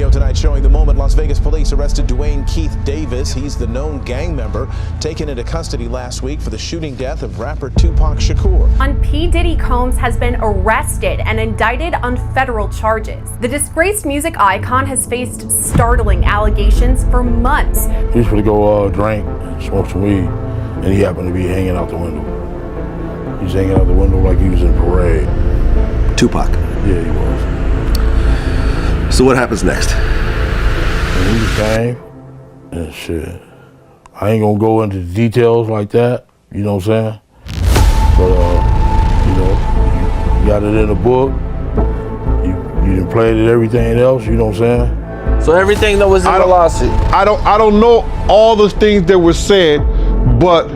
Video tonight showing the moment Las Vegas police arrested Dwayne Keefe Davis. He's the known gang member taken into custody last week for the shooting death of rapper Tupac Shakur. P. Diddy Combs has been arrested and indicted on federal charges. The disgraced music icon has faced startling allegations for months. He was going to go drink, smoke some weed, and he happened to be hanging out the window. He's hanging out the window like he was in a parade. Tupac? Yeah, he was. So what happens next? And he came, and shit. I ain't gonna go into the details like that, you know what I'm saying? But, you know, you got it in the book. You done played it, everything else, you know what I'm saying? So everything that was in the lawsuit? I don't know all the things that were said, but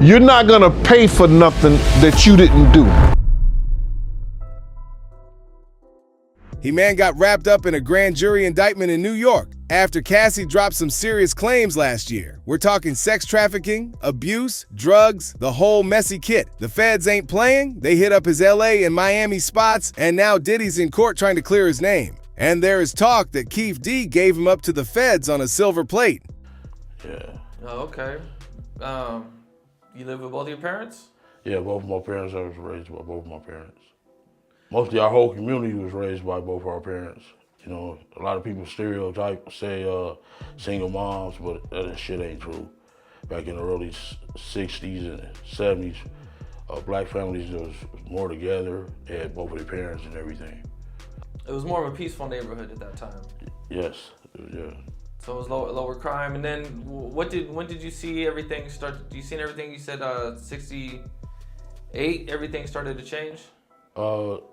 you're not gonna pay for nothing that you didn't do. He-Man got wrapped up in a grand jury indictment in New York after Cassie dropped some serious claims last year. We're talking sex trafficking, abuse, drugs, the whole messy kit. The feds ain't playing. They hit up his LA and Miami spots, and now Diddy's in court trying to clear his name. And there is talk that Keefe D gave him up to the feds on a silver plate. Yeah. Oh, okay. You live with both of your parents? Yeah, both of my parents. I was raised by both of my parents. Mostly our whole community was raised by both our parents. You know, a lot of people stereotype, say single moms, but that shit ain't true. Back in the early 60s and 70s, black families was more together. They had both of their parents and everything. It was more of a peaceful neighborhood at that time. Yes, yeah. So it was lower crime. And then when did you see everything start? You seen everything? You said 68, everything started to change?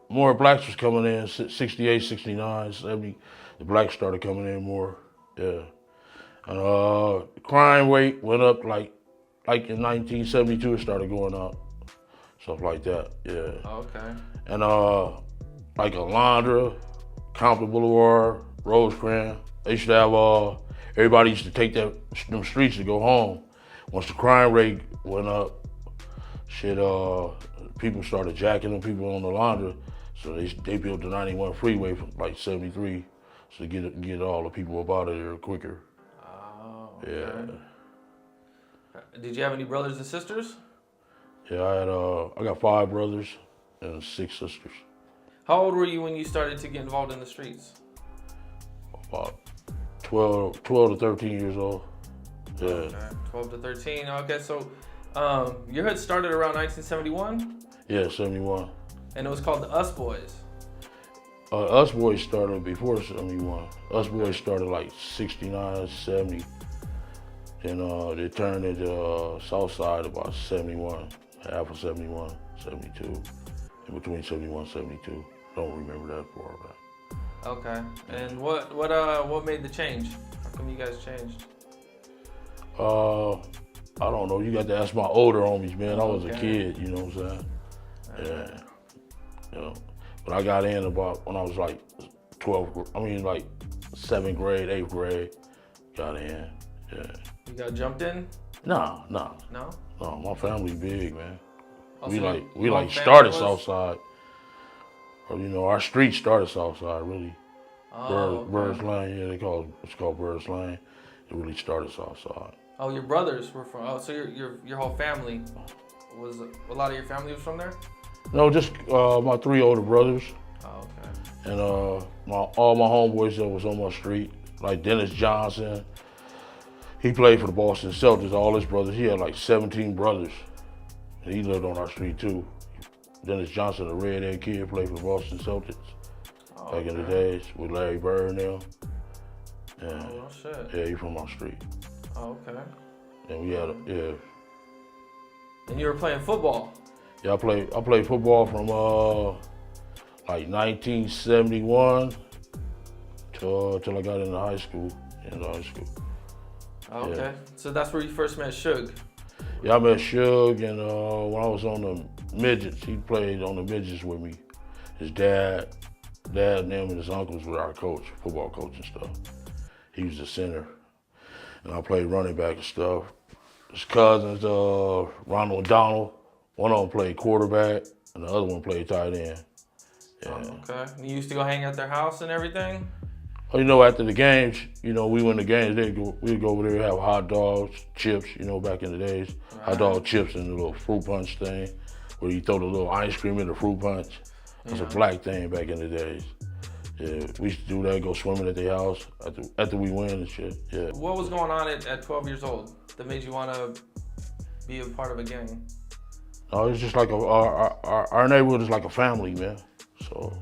More blacks was coming in, 68, 69, 70. The blacks started coming in more, yeah. And crime rate went up like in 1972, it started going up. Stuff like that, yeah. Okay. And like Alondra, Compton Boulevard, Rosecrans, they used to have, everybody used to take them streets to go home. Once the crime rate went up, shit, people started jacking them people on the Alondra, so they built the 91 freeway from like 73, so to get all the people up out of there quicker. Oh, okay. Yeah. Did you have any brothers and sisters? Yeah, I got 5 brothers and 6 sisters. How old were you when you started to get involved in the streets? About 12 to 13 years old. Yeah. Okay. 12 to 13. Okay, so your hood started around 1971? Yeah, 71. And it was called the Us Boys. Us Boys started before 71. Us Boys started like 69, 70. Then they turned into Southside about 71, half of 71, 72. In between 71 and 72. Don't remember that far back. Okay. And what made the change? How come you guys changed? I don't know. You got to ask my older homies, man. I was a kid, you know what I'm saying? Yeah. You know. But I got in about when I was like 7th grade, 8th grade. Got in, yeah. You got jumped in? No. No? No, my family big, man. Oh, we started Southside. Or, you know, our street started Southside, really. Oh, Birds Lane, yeah, it's called Birds Lane. It really started Southside. Oh, your brothers were from, so your whole family, a lot of your family was from there? No, just my 3 older brothers. Oh, okay. And all my homeboys that was on my street, like Dennis Johnson. He played for the Boston Celtics, all his brothers. He had like 17 brothers. And he lived on our street too. Dennis Johnson, a redhead kid, played for the Boston Celtics back in the days with Larry Bird and them. Yeah. Oh, shit. Yeah, he from our street. Oh, okay. And we had And you were playing football? Yeah, I played football from like 1971 till I got into high school. Oh, okay. Yeah. So that's where you first met Suge? Yeah, I met Suge, and when I was on the midgets, he played on the midgets with me. His dad and them and his uncles were our coach, football coach and stuff. He was the center, and I played running back and stuff. His cousins, Ronald and Donald, one of them played quarterback, and the other one played tight end. Yeah. Oh, okay. You used to go hang at their house and everything? You know, after the games, you know, we win the games, we'd go over there and have hot dogs, chips, you know, back in the days. Right. Hot dog chips and the little fruit punch thing, where you throw the little ice cream in the fruit punch. That's a black thing back in the days. Yeah, we used to do that, go swimming at their house after we win and shit, yeah. What was going on at 12 years old that made you want to be a part of a gang? No, it's just like our neighborhood is like a family, man. So,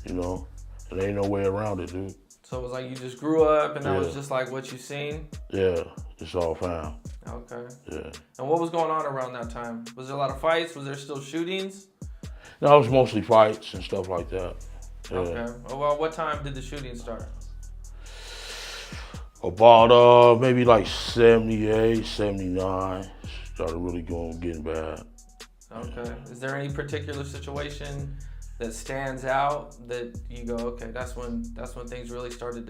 you know, there ain't no way around it, dude. So it was like you just grew up and that was just like what you seen? Yeah, it's all fam. Okay. Yeah. And what was going on around that time? Was there a lot of fights? Was there still shootings? No, it was mostly fights and stuff like that. Yeah. Okay. Well, what time did the shooting start? About maybe like 78, 79. Started really getting bad. Okay. Is there any particular situation that stands out that you go, okay, that's when things really started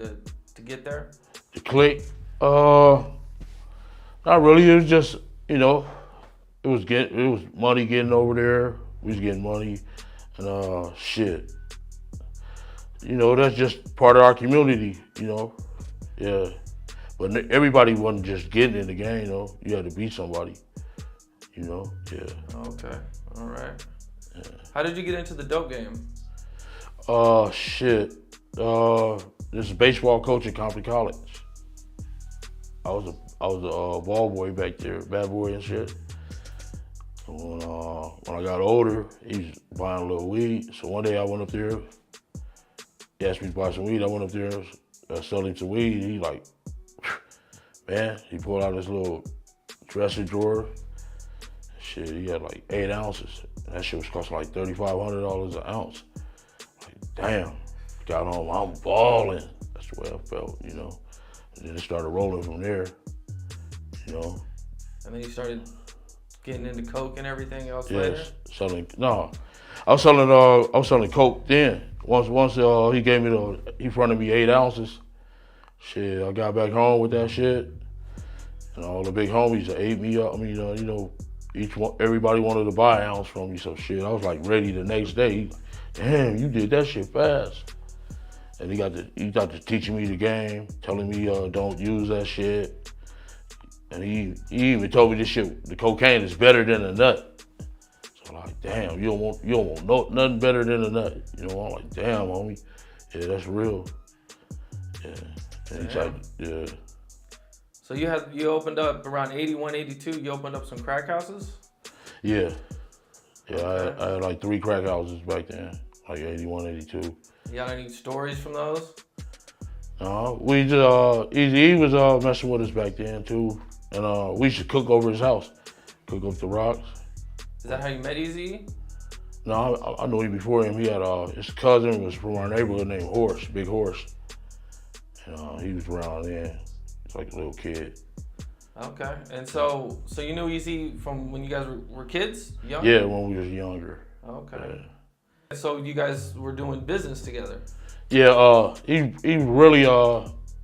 to get there? The click? Not really. It was just, you know, it was money getting over there. We was getting money and shit. You know, that's just part of our community, you know. Yeah. But everybody wasn't just getting in the game, you know. You had to beat somebody, you know. Yeah. Okay. All right. Yeah. How did you get into the dope game? Shit. This is a baseball coach at Keefe College. I was a ball boy back there, bad boy and shit. When I got older, he was buying a little weed. So one day I went up there. He asked me to buy some weed. I went up there, sold him some weed. He like, man, he pulled out his little dresser drawer. Shit, he had like 8 ounces. That shit was costing like $3,500 an ounce. Like, damn, got home, I'm balling. That's the way I felt, you know. And then it started rolling from there, you know. And then you started getting into coke and everything else later? Yes, I was selling coke then. Once he fronted me 8 ounces. Shit, I got back home with that shit. And all the big homies that ate me up. I mean, you know, everybody wanted to buy an ounce from me, so shit, I was like ready the next day. Damn, you did that shit fast. And he got to teaching me the game, telling me don't use that shit. And he even told me this shit, the cocaine is better than a nut. So I'm like, damn, you don't want nothing better than a nut. You know, I'm like, damn, homie, yeah, that's real. Yeah, and he's like, yeah. So you opened up around 81, 82, you opened up some crack houses? Yeah. Yeah, okay. I had like 3 crack houses back then, like 81, 82. You got any stories from those? No, we just, Easy was messing with us back then too. And we used to cook over his house, cook up the rocks. Is that how you met Easy? No, I knew him before him. He had his cousin was from our neighborhood named Horse, Big Horse. And he was around then. He's like a little kid. Okay, and so you knew Easy from when you guys were kids, young? Yeah, when we was younger. Okay. Yeah. So you guys were doing business together? Yeah, he really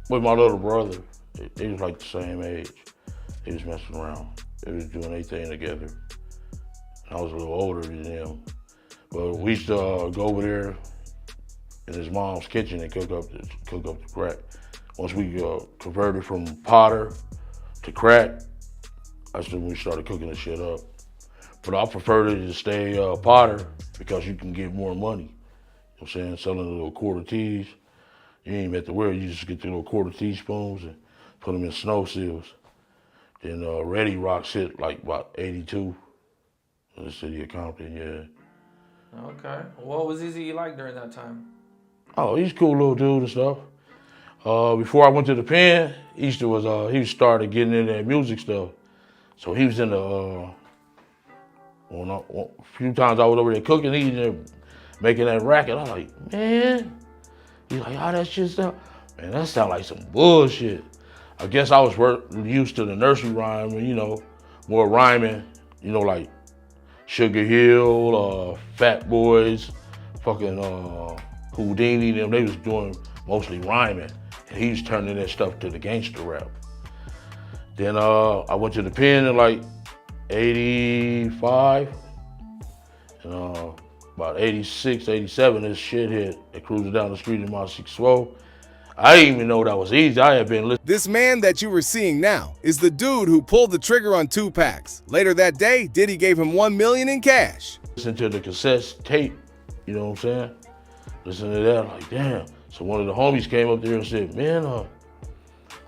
with my little brother. He was like the same age. He was messing around. They was doing everything together. I was a little older than him. But we used to go over there in his mom's kitchen and cook up the crack. Once we converted from powder to crack, that's when we started cooking the shit up. But I preferred it to stay powder because you can get more money. You know what I'm saying? Selling the little quarter teas. You ain't even have to wear it. You just get the little quarter teaspoons and put them in snow seals. Then Ready Rocks hit like about 82 in the city of Compton, yeah. Okay. What was Easy like during that time? Oh, he's a cool little dude and stuff. Before I went to the pen, he started getting into that music stuff. So he was in the, a few times I was over there cooking, he was there making that racket. I was like, man, he's like, how that shit sound? Man, that sound like some bullshit. I guess I was used to the nursery rhyme and, you know, more rhyming, you know, like Sugar Hill, Fat Boys, fucking Houdini, them, they was doing mostly rhyming. And he was turning that stuff to the gangster rap. Then I went to the pen in like 85. And about 86, 87, this shit hit. It cruised down the street in my 6'4". I didn't even know that was easy. I had been listening. This man that you were seeing now is the dude who pulled the trigger on Tupac's. Later that day, Diddy gave him $1 million in cash. Listen to the cassette tape, you know what I'm saying? Listen to that, like, damn. So one of the homies came up there and said, man,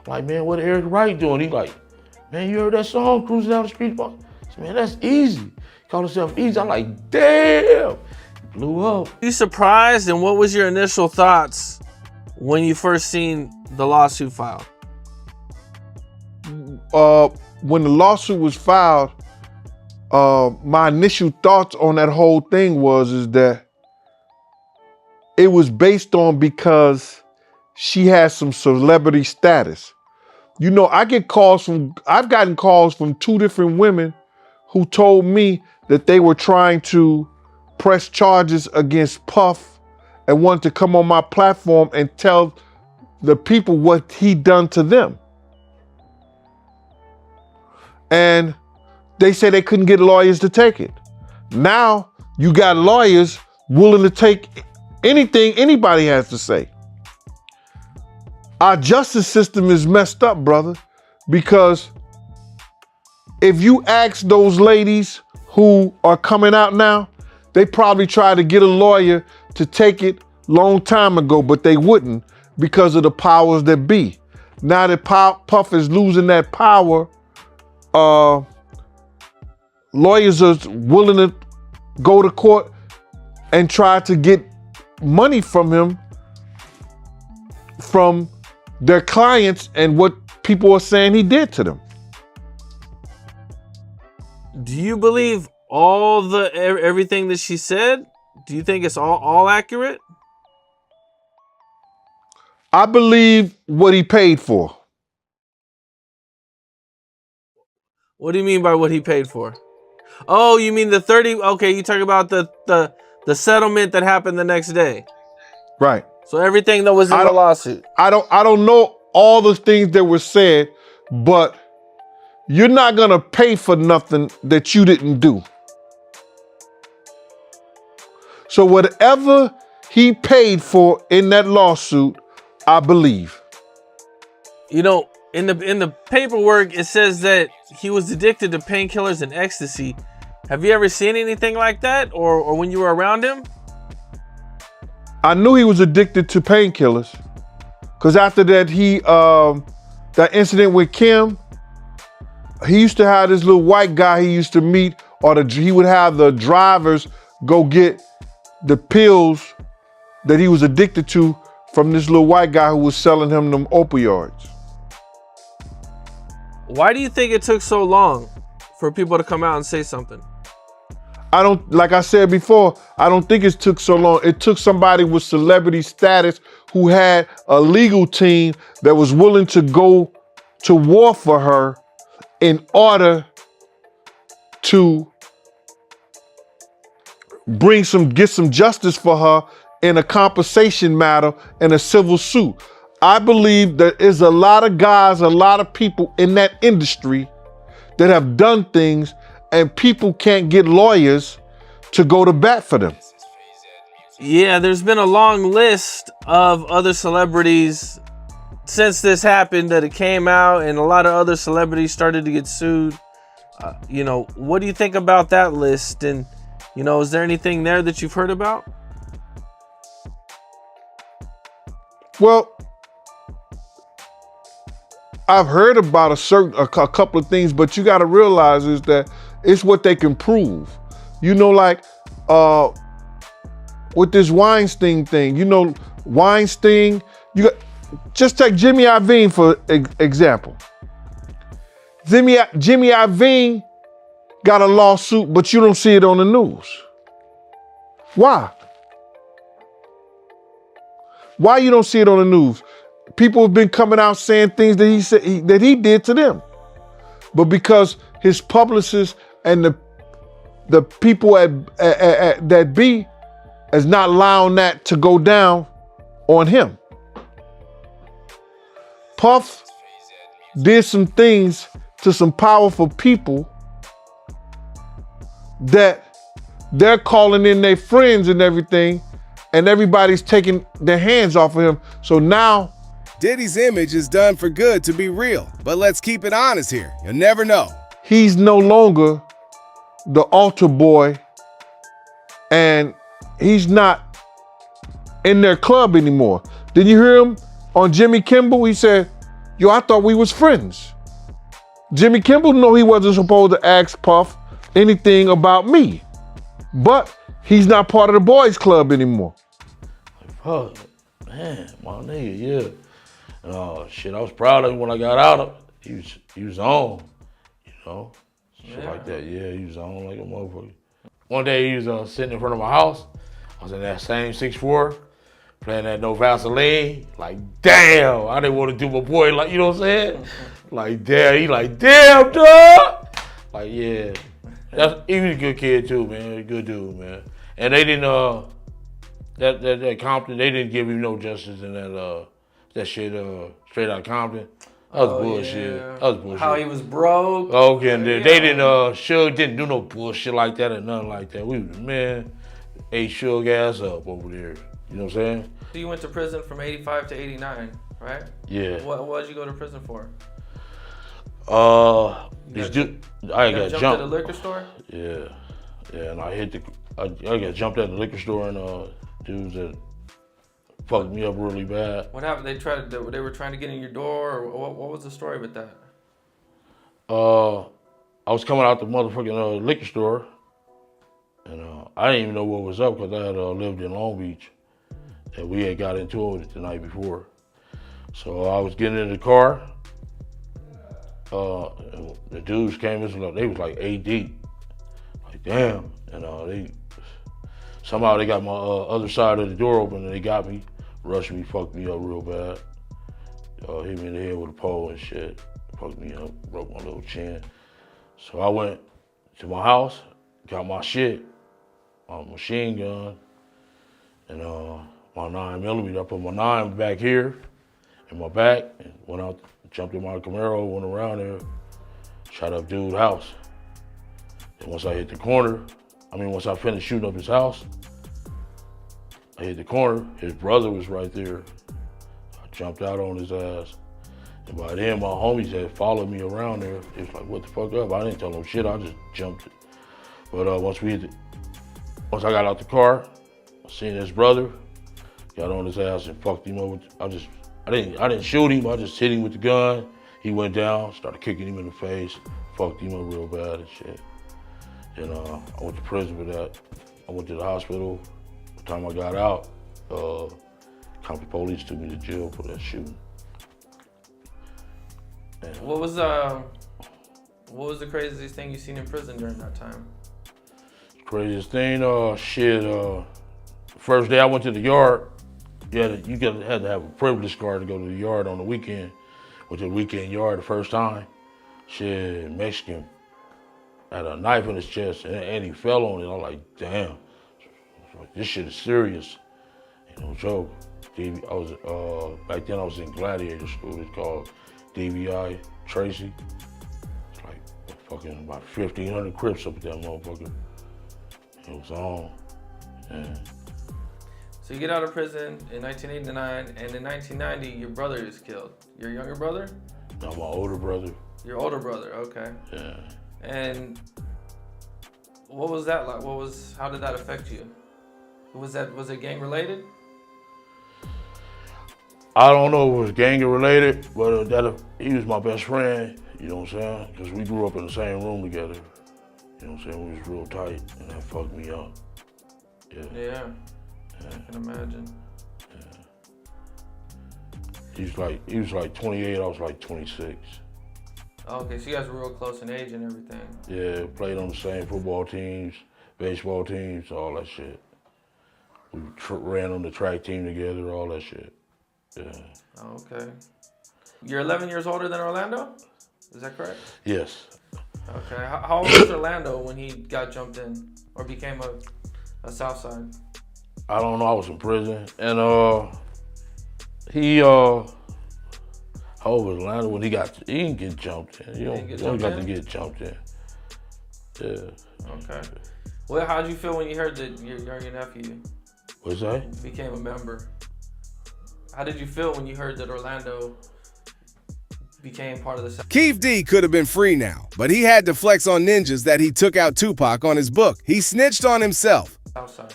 man, what Eric Wright doing? He like, man, you heard that song, Cruising Down the Street? I said, man, that's easy. He called himself easy. I'm like, damn. Blew up. You surprised, and what was your initial thoughts when you first seen the lawsuit filed? When the lawsuit was filed, my initial thoughts on that whole thing is that it was based on because she has some celebrity status. You know, I've gotten calls from 2 different women who told me that they were trying to press charges against Puff and wanted to come on my platform and tell the people what he done to them. And they said they couldn't get lawyers to take it. Now you got lawyers willing to take anything anybody has to say. Our justice system is messed up, brother, because if you ask those ladies who are coming out now, they probably tried to get a lawyer to take it long time ago, but they wouldn't because of the powers that be. Now that Puff is losing that power, lawyers are willing to go to court and try to get money from him, from their clients and what people are saying he did to them. Do you believe everything that she said? Do you think it's all accurate? I believe what he paid for. What do you mean by what he paid for? Oh, you mean the 30? Okay, you talk about the settlement that happened the next day. Right. So everything that was in the lawsuit. I don't know all the things that were said, but you're not gonna pay for nothing that you didn't do. So whatever he paid for in that lawsuit, I believe. You know, in the paperwork, it says that he was addicted to painkillers and ecstasy. Have you ever seen anything like that, or when you were around him? I knew he was addicted to painkillers, because after that that incident with Kim, he used to have this little white guy he used to meet, or he would have the drivers go get the pills that he was addicted to from this little white guy who was selling him them opioids. Why do you think it took so long for people to come out and say something? Like I said before, I don't think it took so long. It took somebody with celebrity status who had a legal team that was willing to go to war for her in order to get some justice for her in a compensation matter in a civil suit. I believe there is a lot of guys, a lot of people in that industry that have done things, and people can't get lawyers to go to bat for them. Yeah, there's been a long list of other celebrities since this happened that it came out, and a lot of other celebrities started to get sued. You know, what do you think about that list? And, you know, is there anything there that you've heard about? Well, I've heard about a couple of things, but you got to realize is that it's what they can prove. You know, like with this Weinstein thing, you know, Weinstein, just take Jimmy Iovine for example. Jimmy Iovine got a lawsuit, but you don't see it on the news. Why? Why you don't see it on the news? People have been coming out saying things that he said that he did to them, but because his publicists and the people that be is not allowing that to go down on him. Puff did some things to some powerful people that they're calling in their friends and everything, and everybody's taking their hands off of him. So now Diddy's image is done for good to be real, but let's keep it honest here. You'll never know. He's no longer the altar boy, and he's not in their club anymore. Did you hear him on Jimmy Kimmel? He said, yo, I thought we was friends. Jimmy Kimmel knew he wasn't supposed to ask Puff anything about me, but he's not part of the boys club anymore. Fuck, man, my nigga, yeah. Shit, I was proud of him when I got out of it. He was on, you know, shit like that. Yeah, he was on like a motherfucker. One day he was sitting in front of my house. I was in that same 6'4", playing that No Vaseline. Like, damn, I didn't want to do my boy like, you know what I'm saying? Like, damn, he like, damn, dog. Like, yeah. He was a good kid too, man. A good dude, man. And they didn't, that Compton, they didn't give him no justice in that shit, straight out of Compton. That was bullshit. Yeah. That was bullshit. How he was broke. Okay, and they didn't, Suge didn't do no bullshit like that or nothing like that. We was, man, ate Suge ass up over there. You know what I'm saying? So you went to prison from 85 to 89, right? Yeah. What did you go to prison for? I got jumped jumped at a liquor store? Yeah, and I got jumped at the liquor store, and dudes that fucked me up really bad. What happened? They were trying to get in your door, or what was the story with that? I was coming out the motherfucking liquor store, and I didn't even know what was up because I had lived in Long Beach, and we had got into it the night before. So I was getting in the car. And the dudes came in, they was like 8 deep. Like, damn. And somehow they got my other side of the door open and they got me, rushed me, fucked me up real bad. Hit me in the head with a pole and shit. Fucked me up, broke my little chin. So I went to my house, got my shit, my machine gun, and my 9mm. I put my 9 back here in my back and went out, jumped in my Camaro, went around there, shot up dude's house. And once I hit the corner, once I finished shooting up his house, I hit the corner, his brother was right there. I jumped out on his ass. And by then, my homies had followed me around there. It was like, what the fuck up? I didn't tell them shit, I just jumped it. But once I got out the car, I seen his brother, got on his ass and fucked him over. I didn't shoot him, I just hit him with the gun. He went down, started kicking him in the face, fucked him up real bad and shit. And I went to prison for that. I went to the hospital. By the time I got out, Compton police took me to jail for that shooting. And What was the craziest thing you seen in prison during that time? craziest thing, first day I went to the yard, you had to have a privilege card to go to the yard on the weekend. Went to the weekend yard the first time. Shit, Mexican had a knife in his chest and he fell on it. I'm like, damn, this shit is serious. You know, joke. Back then I was in Gladiator School. It's called DVI Tracy. It's like fucking about 1,500 Crips up at that motherfucker. It was on. Yeah. So you get out of prison in 1989, and in 1990, your brother is killed. Your younger brother? No, my older brother. Your older brother, okay. Yeah. And what was that like? How did that affect you? Was it gang related? I don't know if it was gang related, but he was my best friend, you know what I'm saying? Because we grew up in the same room together. You know what I'm saying? We was real tight, and that fucked me up. Yeah. I can imagine. Yeah. He was like 28, I was like 26. Okay, so you guys were real close in age and everything. Yeah, played on the same football teams, baseball teams, all that shit. We ran on the track team together, all that shit. Yeah. Okay. You're 11 years older than Orlando? Is that correct? Yes. Okay. How old was Orlando when he got jumped in or became a Southside? I don't know, I was in prison. And how old was Orlando when he didn't get jumped in. You don't got to get jumped in. Yeah. Okay. Well, how'd you feel when you heard that your nephew What's that? became a member? How did you feel when you heard that Orlando became part of the Keefe D could have been free now, but he had to flex on ninjas that he took out Tupac on his book. He snitched on himself. Southside?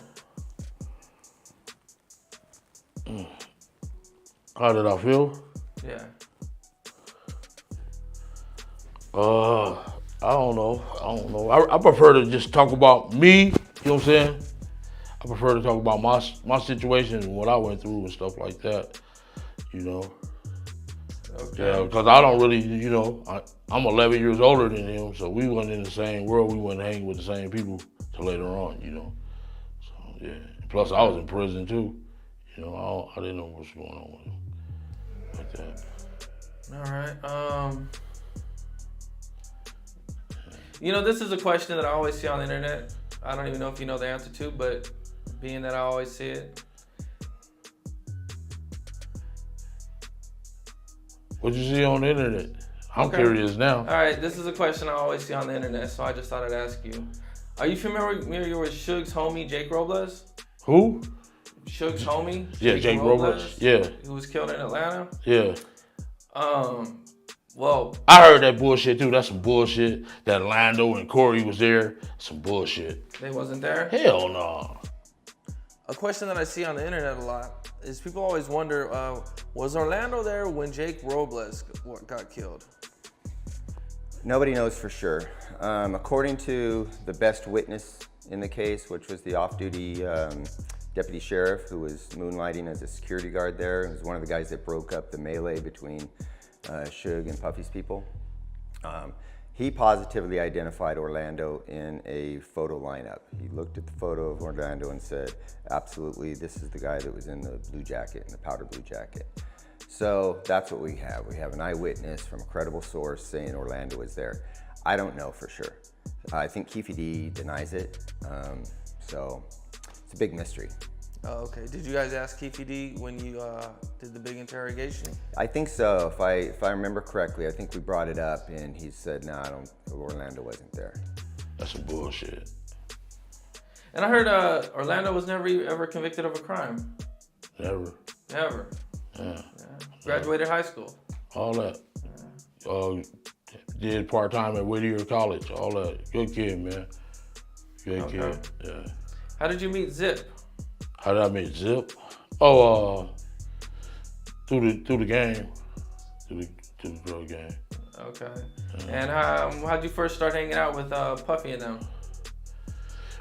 How did I feel? Yeah. I don't know. I prefer to just talk about me, you know what I'm saying? I prefer to talk about my situation and what I went through and stuff like that, you know? Okay. Yeah, because I don't really, you know, I'm 11 years older than him, so we wasn't in the same world. We wasn't hanging with the same people till later on, you know? So, yeah. Plus, I was in prison, too. You know, I didn't know what was going on with him like that. All right. You know, this is a question that I always see on the internet. I don't even know if you know the answer to, but being that I always see it. What'd you see on the internet? I'm Okay. curious now. All right, this is a question I always see on the internet, so I just thought I'd ask you. Are you familiar with Suge's homie, Jake Robles? Who? Suge's homie? Yeah, Jake Robles. Yeah. Who was killed in Atlanta? Yeah. Well, I heard that bullshit too. That's some bullshit. That Lando and Corey was there. Some bullshit. they wasn't there? Hell no. A question that I see on the internet a lot is people always wonder, was Orlando there when Jake Robles got killed? Nobody knows for sure. According to the best witness in the case, which was the off-duty deputy sheriff who was moonlighting as a security guard there, it was one of the guys that broke up the melee between Suge and Puffy's people. He positively identified Orlando in a photo lineup. He looked at the photo of Orlando and said, absolutely, this is the guy that was in the blue jacket, in the powder blue jacket. So that's what we have. We have an eyewitness from a credible source saying Orlando was there. I don't know for sure. I think Keefe D denies it. So it's a big mystery. Oh, okay. Did you guys ask Keefe D when you did the big interrogation? I think so. If I remember correctly, I think we brought it up and he said, no, Orlando wasn't there. That's some bullshit. And I heard Orlando was never ever convicted of a crime. Never. Never. Yeah. Graduated high school. All that. Did part-time at Whittier College. All that. Good kid, man. Good kid. Yeah. How did you meet Zip? How did I meet Zip? Oh, through the game. Through the drug game. Okay. And how'd you first start hanging out with Puffy and them?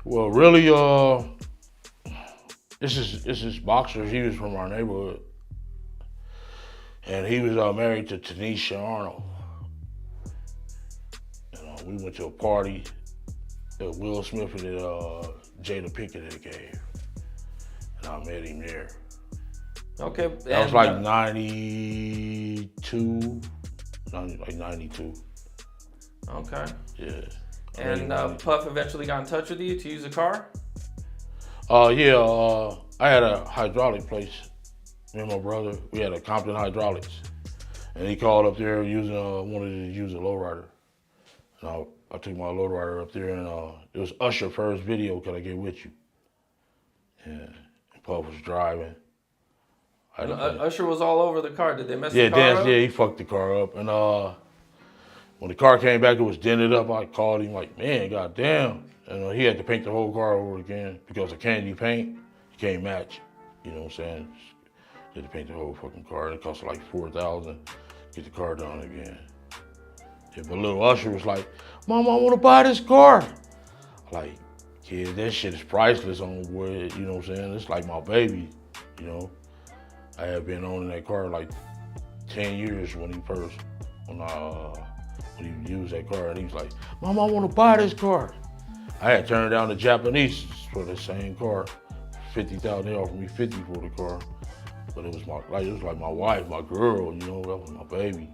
Well, really, this is boxer. He was from our neighborhood, and he was married to Tanisha Arnold. We went to a party that Will Smith and Jada Pinkett had gave, and I met him there. Okay. That was like 92, like 92. Okay. Yeah. And Puff eventually got in touch with you to use a car? Yeah, I had a hydraulic place. Me and my brother, we had a Compton Hydraulics. And he called up there wanted to use a lowrider. And I took my lowrider up there and it was Usher first video, Can I Get With You? Yeah, and Puff was driving. Usher was all over the car. Did they mess the car up? Yeah, he fucked the car up. And when the car came back, it was dented up. I called him like, man, goddamn. And he had to paint the whole car over again because the candy paint, you can't match. You know what I'm saying? He had to paint the whole fucking car. It cost like $4,000 to get the car done again. Yeah, but little Usher was like, Mom, I want to buy this car. Like, kid, that shit is priceless on boy. You know what I'm saying? It's like my baby, you know? I had been owning that car like 10 years when he used that car, and he was like, Mom, I want to buy this car. I had turned down the Japanese for the same car, $50,000. They offered me $50 for the car, but it was like my wife, my girl, you know, that was my baby,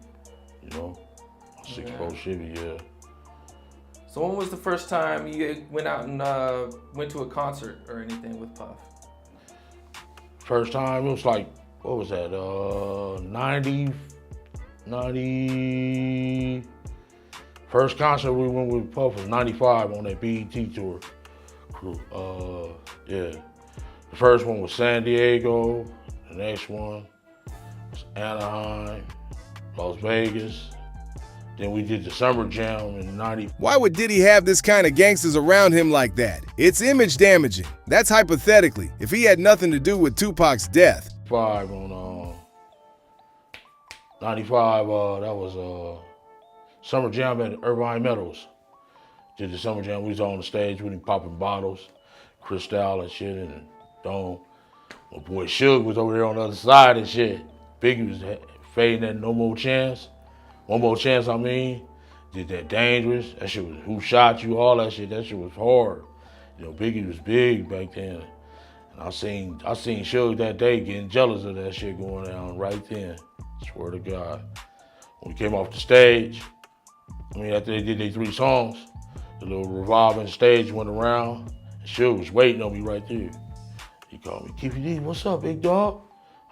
you know, my 6'4" Chevy, yeah. So when was the first time you went out and went to a concert or anything with Puff? First time, it was like, what was that, 90. First concert we went with Puff was 95 on that BET tour crew. Yeah. The first one was San Diego, the next one Anaheim, Las Vegas. Then we did the Summer Jam in '90. Why would Diddy have this kind of gangsters around him like that? It's image damaging. That's hypothetically, if he had nothing to do with Tupac's death. 95 on 95, that was Summer Jam at Irvine Meadows. Did the Summer Jam, we was on the stage with him popping bottles, Cristal and shit, and Dome. My boy Suge was over there on the other side and shit. Biggie was fading that No More Chance. One More Chance, I mean. Did that Dangerous. That shit was Who Shot You, all that shit. That shit was hard. You know, Biggie was big back then. And I seen Suge that day getting jealous of that shit going down right then. Swear to God. When we came off the stage, after they did their 3 songs, the little revolving stage went around, and Suge was waiting on me right there. He called me, Keefe D, what's up, big dog?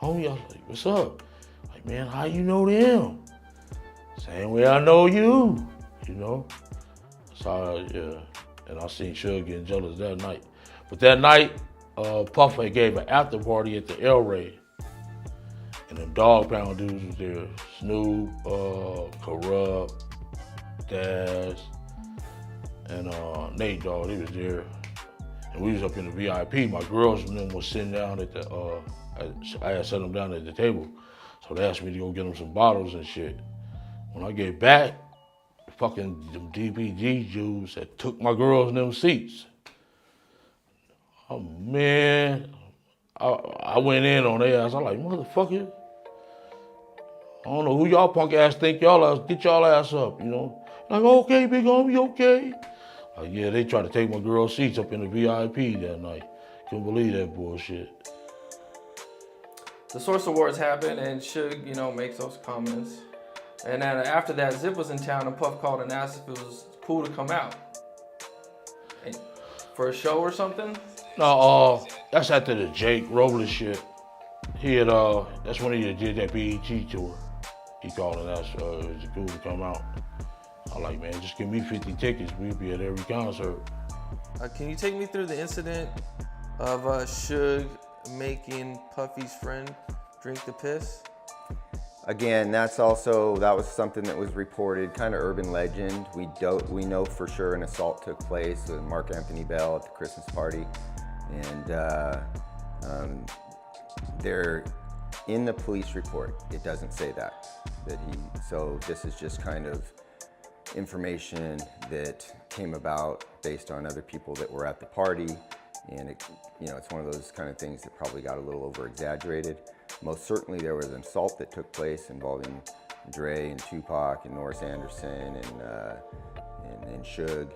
Homie, I was like, what's up? Like, man, how you know them? Same way I know you, you know? So, yeah, and I seen Suge getting jealous that night. But that night, Puff gave an after party at the El Rey. And them Dog Pound dudes was there. Snoop, Corrupt, Daz, and Nate Dogg, they was there. And we was up in the VIP. My girls and them was sitting down at the, I had set them down at the table. So they asked me to go get them some bottles and shit. When I get back, fucking them DPG Jews had took my girls in them seats. Oh man, I went in on their ass. I'm like, motherfucker, I don't know who y'all punk ass think y'all are. Get y'all ass up, you know? Like, okay, big homie, okay. Like, yeah, they tried to take my girl's seats up in the VIP that night. Couldn't believe that bullshit. The Source Awards happened and Suge, makes those comments. And then after that, Zip was in town and Puff called and asked if it was cool to come out. For a show or something? No, that's after the Jake Robles shit. He had, that's when he did that BET tour. He called and asked, is it cool to come out? I'm like, man, just give me 50 tickets. We'll be at every concert. Can you take me through the incident of Suge making Puffy's friend drink the piss? Again, that was something that was reported, kind of urban legend. We know for sure an assault took place with Mark Anthony Bell at the Christmas party. And they're in the police report, it doesn't say that so this is just kind of information that came about based on other people that were at the party. And it's one of those kind of things that probably got a little over exaggerated. Most certainly there was an assault that took place involving Dre and Tupac and Norris Anderson and Suge,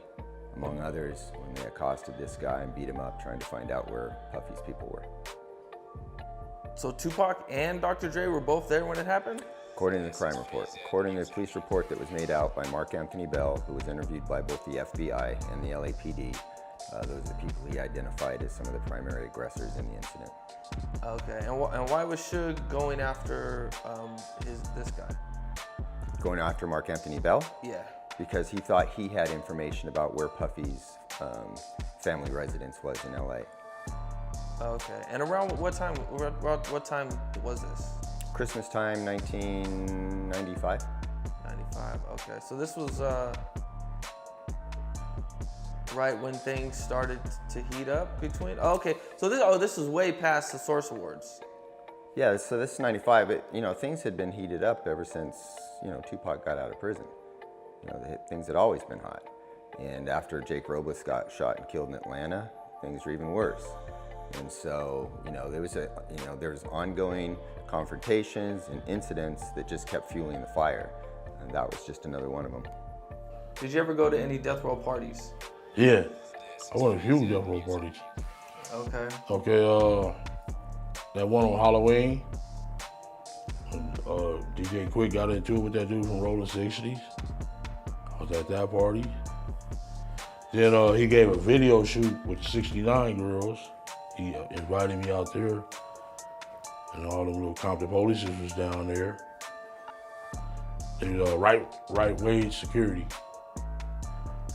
among others, when they accosted this guy and beat him up trying to find out where Puffy's people were. So Tupac and Dr. Dre were both there when it happened? According to the crime report. According to the police report that was made out by Mark Anthony Bell, who was interviewed by both the FBI and the LAPD, those are the people he identified as some of the primary aggressors in the incident. Okay, and why was Suge going after this guy? Going after Mark Anthony Bell? Yeah. Because he thought he had information about where Puffy's family residence was in LA. Okay, and around what time was this? Christmas time, 1995. 95, okay. So this was right when things started to heat up between, okay. So this is way past the Source Awards. Yeah, so this is 95, but things had been heated up ever since, Tupac got out of prison. Things had always been hot. And after Jake Robles got shot and killed in Atlanta, things were even worse. And so, there was ongoing confrontations and incidents that just kept fueling the fire. And that was just another one of them. Did you ever go to any death row parties? Yeah, I went to a few death row parties. Okay. Okay, that one on Halloween, when DJ Quick got into it with that dude from Rolling 60s. I was at that party. Then he gave a video shoot with 69 girls. He invited me out there, and all the little Compton police was down there. There was right wage security.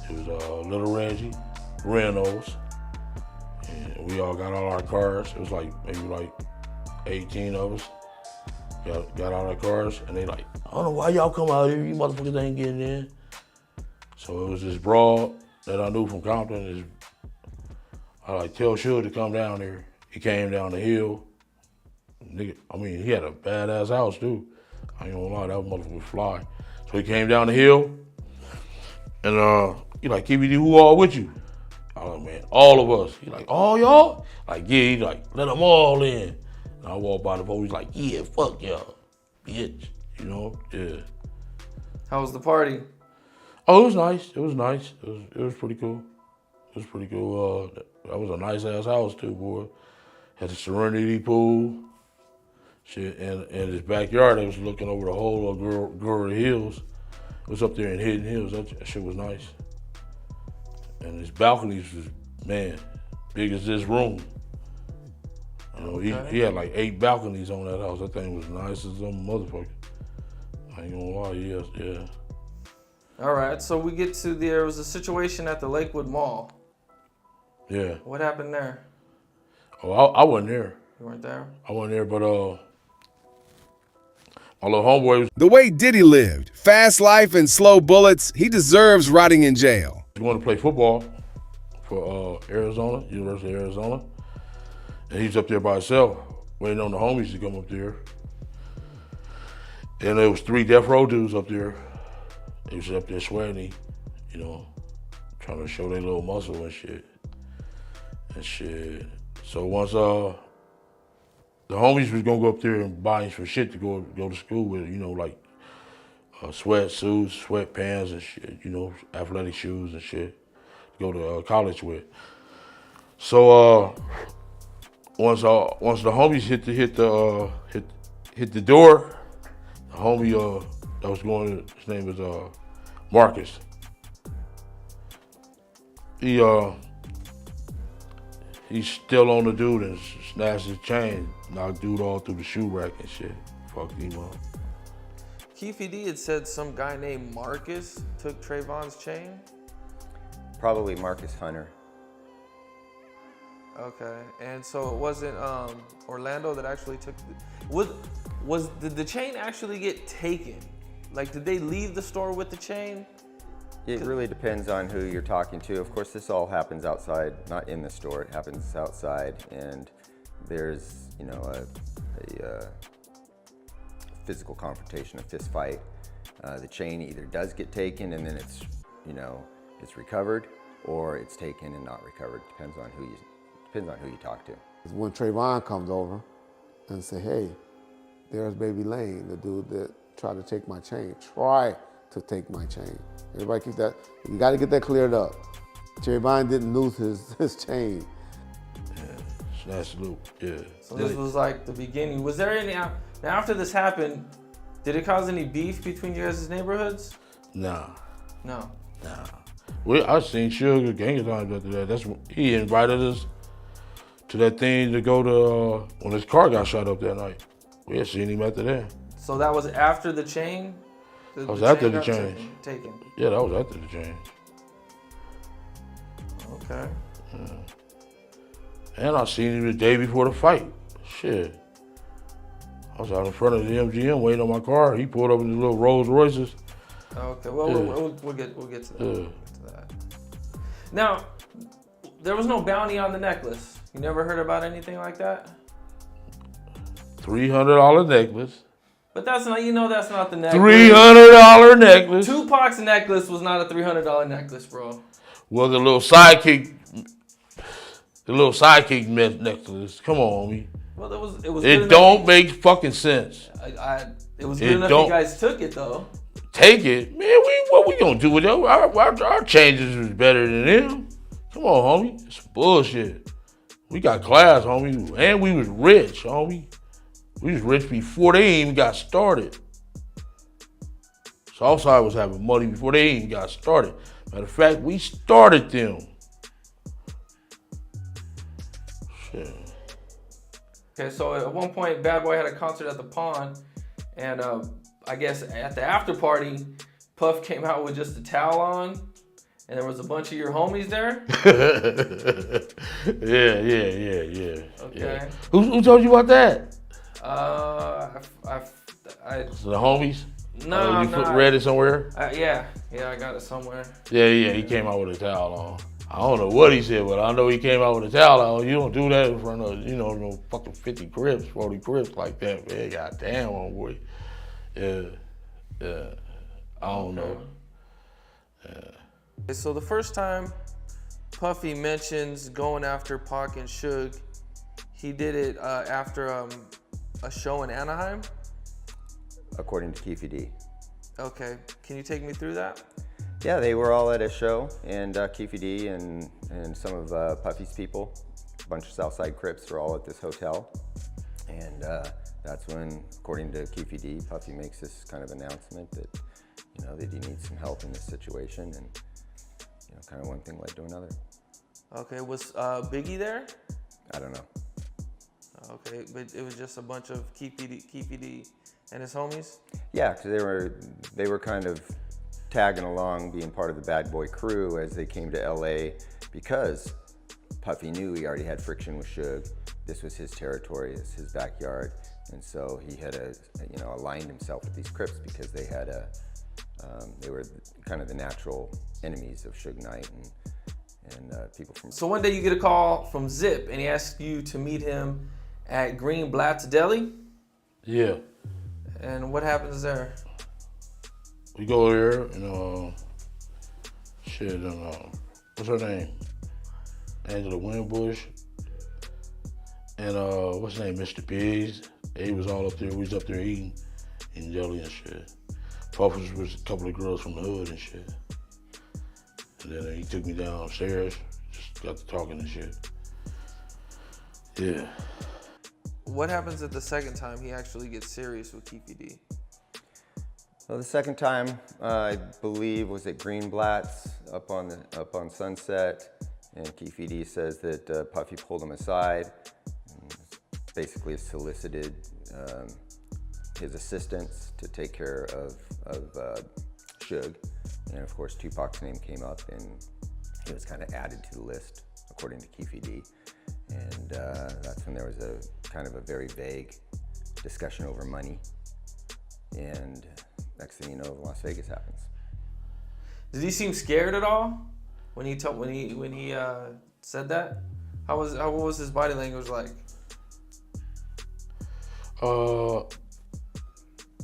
It was Little Reggie, Reynolds, and we all got all our cars. It was maybe 18 of us. got out of their cars, and they like, I don't know why y'all come out here, you motherfuckers ain't getting in. So it was this broad that I knew from Compton. I like tell Suge to come down there. He came down the hill. Nigga, I mean, he had a badass house too. I ain't gonna lie, that motherfucker was fly. So he came down the hill, and he like, KBD, who all with you? I was like, man, all of us. He like, all y'all? Like, yeah, he like, let them all in. And I walked by the police like, yeah, fuck y'all, bitch. You know, yeah. How was the party? Oh, it was nice. It was nice. It was pretty cool. It was pretty cool. That was a nice ass house too, boy. Had the Serenity pool. Shit, and in his backyard, I was looking over the whole of Gura Hills. It was up there in Hidden Hills. That shit was nice. And his balconies was, man, big as this room. You know, he had like 8 balconies on that house. That thing was nice as a motherfucker. I ain't gonna lie, yeah. All right, so we get to there was a situation at the Lakewood Mall. Yeah. What happened there? Oh, I wasn't there. You weren't there? I wasn't there, but my little homeboy was The way Diddy lived, fast life and slow bullets, he deserves rotting in jail. going to play football for Arizona, University of Arizona. And he's up there by himself, waiting on the homies to come up there. And there was 3 death row dudes up there. They was up there sweating, you know, trying to show their little muscle and shit. So once the homies was gonna go up there and buy him some shit to go to school with, you know, like sweatsuits, sweatpants and shit, you know, athletic shoes and shit to go to college with. So once the homies hit the door, the homie that was going, his name was Marcus. He's still on the dude and snatched his chain, knocked dude all through the shoe rack and shit. Fucked him up. Keefe D had said some guy named Marcus took Trayvon's chain. Probably Marcus Hunter. Okay, and so it wasn't Orlando that actually took. Did the chain actually get taken? Like, did they leave the store with the chain? It really depends on who you're talking to. Of course, this all happens outside, not in the store. It happens outside, and there's, you know, a physical confrontation, a fist fight. The chain either does get taken and then it's, you know, it's recovered, or it's taken and not recovered. Depends on who you talk to. When Trayvon comes over and say, hey, there's Baby Lane, the dude that tried to take my chain. Try to take my chain. Everybody keep that, you gotta get that cleared up. Trayvon didn't lose his chain. Yeah, snatch loop, yeah. So this was like the beginning. Was there any, now after this happened, did it cause any beef between you guys' neighborhoods? Nah. No. Nah. I seen Sugar gang times after that. That's when he invited us to that thing to go to when his car got shot up that night. We had seen him after that. So that was after the chain? That was after the change. Taken. Yeah, that was after the change. Okay. Yeah. And I seen him the day before the fight. Shit. I was out in front of the MGM waiting on my car. He pulled up in his little Rolls Royces. Okay, well, Yeah. we'll get to that. Yeah. We'll get to that. Now, there was no bounty on the necklace. You never heard about anything like that? $300 necklace. But that's not, that's not the necklace. $300 necklace. Tupac's necklace was not a $300 necklace, bro. Well, the little sidekick necklace. Come on, homie. Well, it was. It don't make fucking sense. It was good enough you guys took it though. Take it, man. What we gonna do with that? Our changes was better than them. Come on, homie. It's bullshit. We got class, homie, and we was rich, homie. We was rich before they even got started. Southside was having money before they even got started. Matter of fact, we started them. Shit. Okay, so at one point, Bad Boy had a concert at the Pond, and I guess at the after party, Puff came out with just a towel on, and there was a bunch of your homies there. Yeah. Okay. Yeah. Who told you about that? I So the homies? No, you read it somewhere? Yeah, I got it somewhere. Yeah, he came out with a towel on. I don't know what he said, but I know he came out with a towel on. You don't do that in front of, no fucking 50 Crips, 40 Crips like that, man. Goddamn, homeboy. Yeah. I don't know. Yeah. So the first time Puffy mentions going after Pac and Suge, he did it after a show in Anaheim? According to Keefe D. Okay, can you take me through that? Yeah, they were all at a show, and Keefe D and some of Puffy's people, a bunch of Southside Crips, were all at this hotel. And that's when, according to Keefe D, Puffy makes this kind of announcement that, that he needs some help in this situation, and kind of one thing led to another. Okay, was Biggie there? I don't know. Okay, but it was just a bunch of Keefe D and his homies? Yeah, because they were kind of tagging along, being part of the Bad Boy crew as they came to LA, because Puffy knew he already had friction with Suge. This was his territory, it's his backyard, and so he had aligned himself with these Crips because they had they were kind of the natural enemies of Suge Knight and people from. So one day you get a call from Zip, and he asks you to meet him at Greenblatt's Deli. Yeah. And what happens there? We go there and what's her name? Angela Winbush. And what's his name? Mr. Biggs. He was all up there. We was up there eating jelly and shit. Puff was with a couple of girls from the hood and shit. And then he took me downstairs, just got to talking and shit. Yeah. What happens at the second time he actually gets serious with Keefe D? Well, the second time, I believe, was at Greenblatt's up on Sunset, and Keefe D says that Puffy pulled him aside, and basically solicited his assistance to take care of Suge, and of course Tupac's name came up, and he was kind of added to the list, according to Keefe D. And that's when there was a kind of a very vague discussion over money, and next thing you know, Las Vegas happens. Did he seem scared at all when he said that? What was his body language like?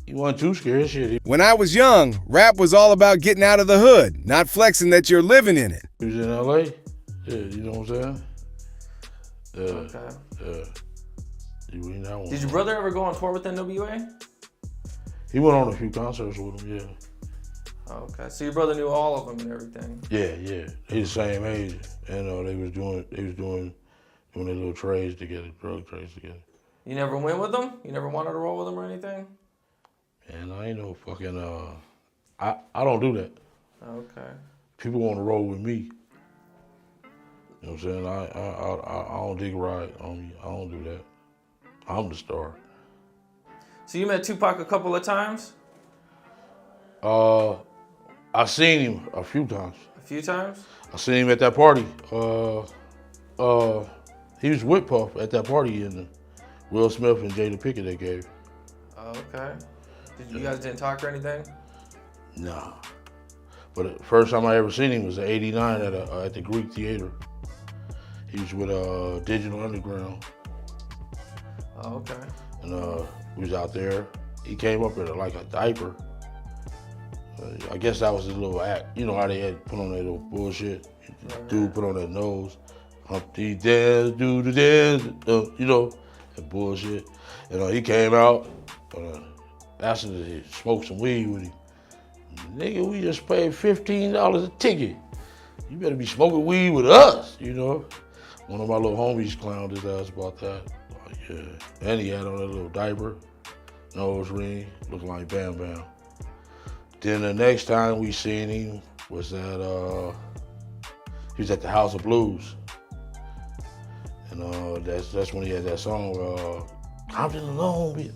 He wasn't too scared, shit. When I was young, rap was all about getting out of the hood, not flexing that you're living in it. He was in LA. Yeah, you know what I'm saying? Okay. Yeah. Did your brother ever go on tour with NWA? He went on a few concerts with him, yeah. Okay, so your brother knew all of them and everything. Yeah. They the same age, and they was doing their little trades together, drug trades together. You never went with them? You never wanted to roll with them or anything? Man, I ain't no fucking I don't do that. Okay. People want to roll with me. You know what I'm saying? I don't dig a ride on me. I don't do that. I'm the star. So you met Tupac a couple of times? I seen him a few times. A few times? I seen him at that party. He was with Puff at that party, and Will Smith and Jada Pinkett they gave. Okay. You guys didn't talk or anything? Nah. But the first time I ever seen him was in '89 at the Greek Theater. He was with Digital Underground. Oh, okay. And we was out there. He came up in like a diaper. I guess that was his little act. You know how they had put on that little bullshit? Dude put on that nose. Humpty dance, do the dance, that bullshit. And he came out, asked him to smoke some weed with him. Nigga, we just paid $15 a ticket. You better be smoking weed with us, One of my little homies clowned his ass about that. Yeah. And he had on that little diaper, nose ring, looking like Bam Bam. Then the next time we seen him was at, he was at the House of Blues. And that's when he had that song, Compton and Long Beach.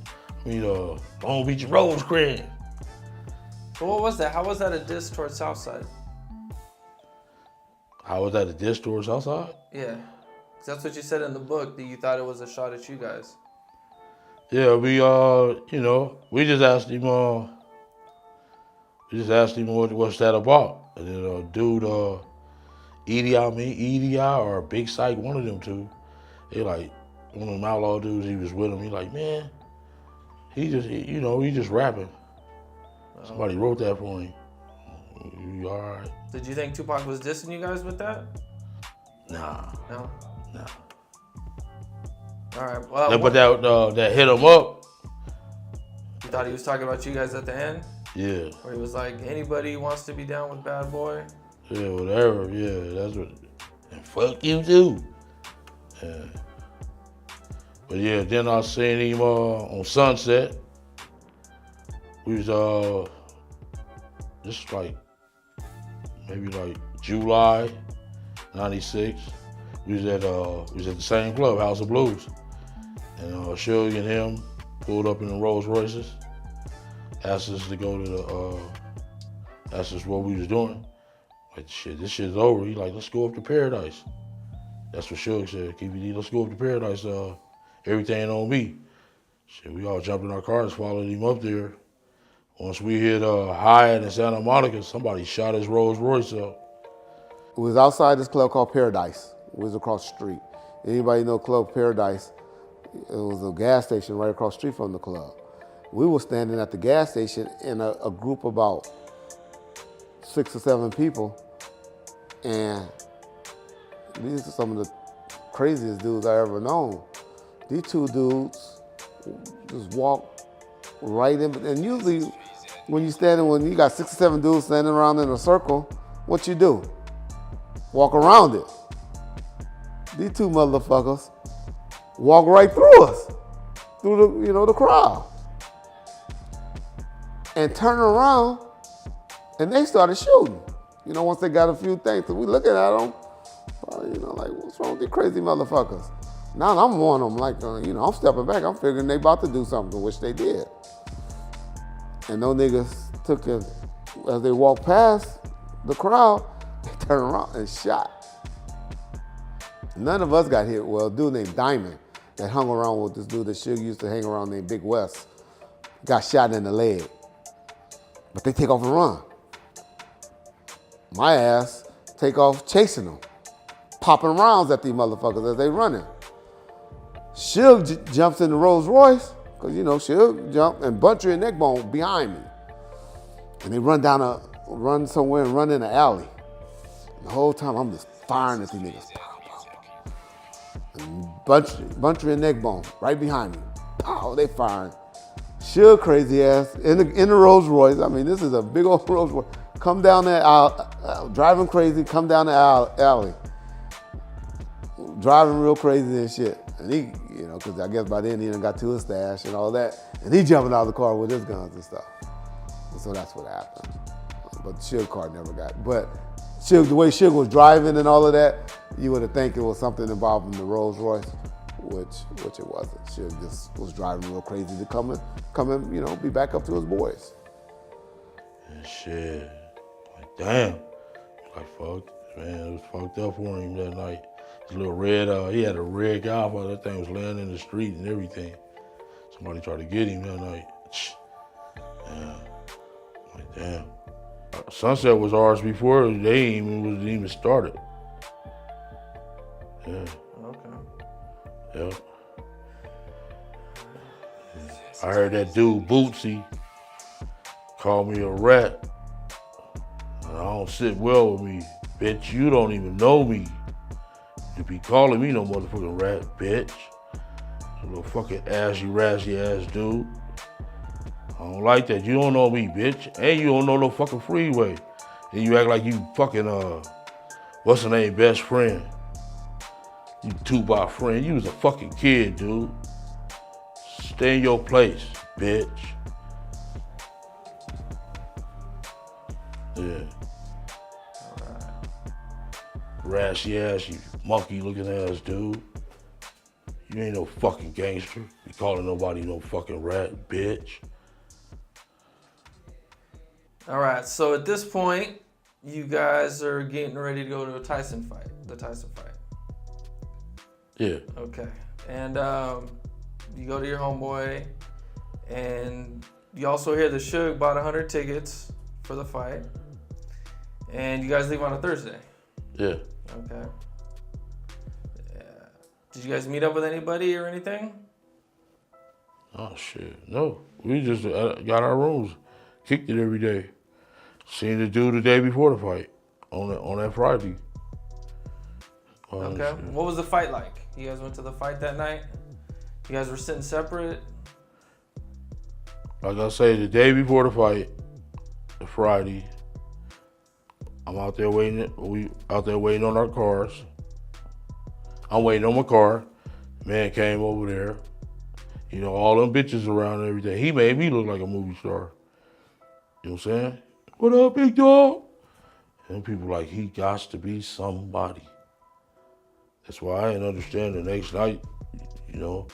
Long Beach Rosecrans. So what was that? How was that a diss towards Southside? How was that a diss towards Southside? Yeah. That's what you said in the book, that you thought it was a shot at you guys. Yeah, we you know, we just asked him what's that about, and then dude Edie or Big Psych, one of them two, they like one of them outlaw dudes. He was with him. He like, man, he just rapping. Somebody wrote that for him. You all right? Did you think Tupac was dissing you guys with that? Nah. No. Nah. All right. Well, Yeah, but that hit him up. You thought he was talking about you guys at the end? Yeah. Where he was like, anybody wants to be down with Bad Boy? Yeah, whatever. Yeah, that's what. And fuck you too. Yeah. But yeah, then I seen him on Sunset. We was just like maybe like July '96. We was at the same club, House of Blues, and Suge and him pulled up in the Rolls Royces, asked us to go to asked us what we was doing. Like, shit, this shit's over. He like, let's go up to Paradise. That's what Suge said. KBD, let's go up to Paradise. Everything on me. Shit, we all jumped in our cars, followed him up there. Once we hit Hyatt in Santa Monica, somebody shot his Rolls Royce up. It was outside this club called Paradise. It was across the street. Anybody know Club Paradise? It was a gas station right across the street from the club. We were standing at the gas station in a group of about 6 or 7 people, and these are some of the craziest dudes I ever known. These two dudes just walk right in, and usually when you got 6 or 7 dudes standing around in a circle, what you do? Walk around it. These two motherfuckers walk right through us, through the crowd, and turn around, and they started shooting. Once they got a few things, so we looking at them, like, what's wrong with these crazy motherfuckers? Now I'm on them, like, I'm stepping back. I'm figuring they about to do something, which they did. And those niggas took it, as they walked past the crowd, they turned around and shot. None of us got hit. Well, a dude named Diamond that hung around with this dude that Suge used to hang around named Big West got shot in the leg. But they take off and run. My ass take off chasing them, popping rounds at these motherfuckers as they running. Suge jumps in the Rolls Royce, because Suge jumped and Buntry and Neckbone behind me. And they run somewhere and run in an alley. And the whole time I'm just firing at these niggas. And Buntry and Neckbone right behind me. Pow, they firing. Suge crazy ass in the Rolls Royce. I mean, this is a big old Rolls Royce. Come down that aisle, driving crazy, come down the alley. Driving real crazy and shit. And he, because I guess by then he done got to his stash and all that. And he jumping out of the car with his guns and stuff. And so that's what happened. But the Suge car never got. But Suge, the way Suge was driving and all of that, you would have think it was something involving the Rolls Royce, which it wasn't. Suge just was driving real crazy to come and be back up to his boys. And shit, like damn, like fuck, man, it was fucked up for him that night. His little red, he had a red Golf, that thing was laying in the street and everything. Somebody tried to get him that night. Yeah, like damn. Sunset was ours before they wasn't even started. Yeah. Okay. Yeah. I heard that dude Bootsy call me a rat. And I don't sit well with me. Bitch, you don't even know me. You be calling me no motherfucking rat, bitch. You little fucking rashy ass dude. I don't like that. You don't know me, bitch. And you don't know no fucking Freeway. And you act like you fucking, what's her name, best friend. You Tupac friend. You was a fucking kid, dude. Stay in your place, bitch. Yeah. Rashy ass, you monkey looking ass dude. You ain't no fucking gangster. You calling nobody no fucking rat, bitch. All right, so at this point, you guys are getting ready to go to the Tyson fight. Yeah. Okay, and you go to your homeboy, and you also hear the Suge bought 100 tickets for the fight, and you guys leave on a Thursday. Yeah. Okay. Yeah. Did you guys meet up with anybody or anything? Oh shit, no. We just got our rooms, kicked it every day. Seen the dude the day before the fight, on that Friday. Okay. What was the fight like? You guys went to the fight that night? You guys were sitting separate? Like I say, the day before the fight, the Friday, I'm out there waiting. We out there waiting on our cars. I'm waiting on my car. Man came over there. You know, all them bitches around and everything. He made me look like a movie star. You know what I'm saying? What up, big dog? And people like, he got to be somebody. That's why I didn't understand the next night, you know,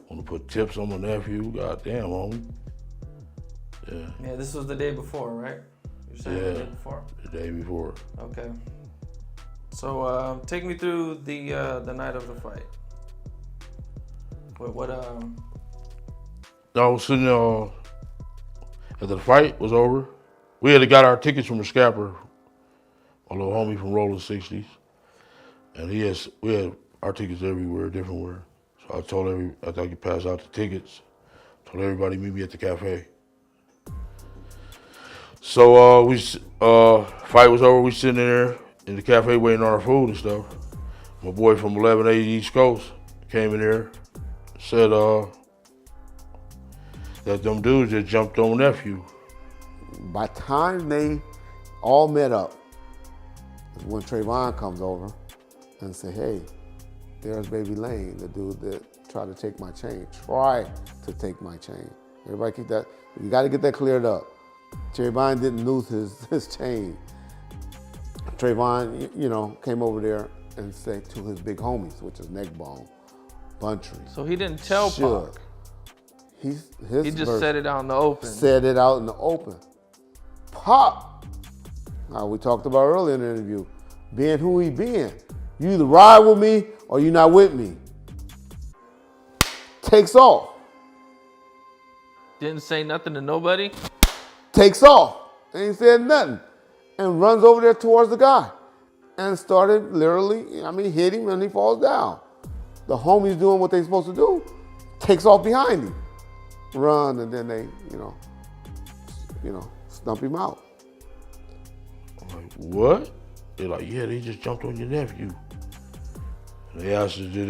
want to put tips on my nephew. Goddamn, homie. Yeah. Yeah, this was the day before, right? You're saying the day before? The day before. Okay. So take me through the night of the fight. What I was sitting there, after the fight was over, we had got our tickets from the scalper, my little homie from Rolling 60s. And we had our tickets everywhere, different where. So I told after I could pass out the tickets, told everybody meet me at the cafe. So fight was over, we sitting there in the cafe waiting on our food and stuff. My boy from 1180 East Coast came in there, said that them dudes just jumped on nephew. By the time they all met up, is when Trayvon comes over and say, hey, there's Baby Lane, the dude that tried to take my chain, try to take my chain. Everybody keep that, you gotta get that cleared up. Trayvon didn't lose his chain. Trayvon, you know, came over there and said to his big homies, which is Neckbone, Buntry. So he didn't tell Suge. Pac. He just said it out in the open. Said it out in the open. Pop, we talked about earlier in the interview, being who he being. You either ride with me or you not with me. Takes off. Didn't say nothing to nobody? Takes off. Ain't said nothing. And runs over there towards the guy. And started literally, hit him and he falls down. The homies doing what they supposed to do, takes off behind him. Run, and then they, stump him out. I'm like, what? They're like, yeah, they just jumped on your nephew. And they asked us, did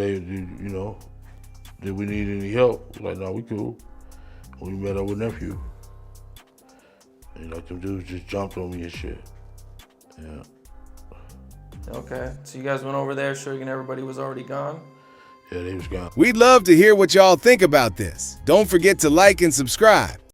we need any help? We're like, no, we cool. We met up with nephew. And like, them dudes just jumped on me and shit. Yeah. Okay, so you guys went over there, Suge and everybody was already gone? Yeah, they was gone. We'd love to hear what y'all think about this. Don't forget to like and subscribe.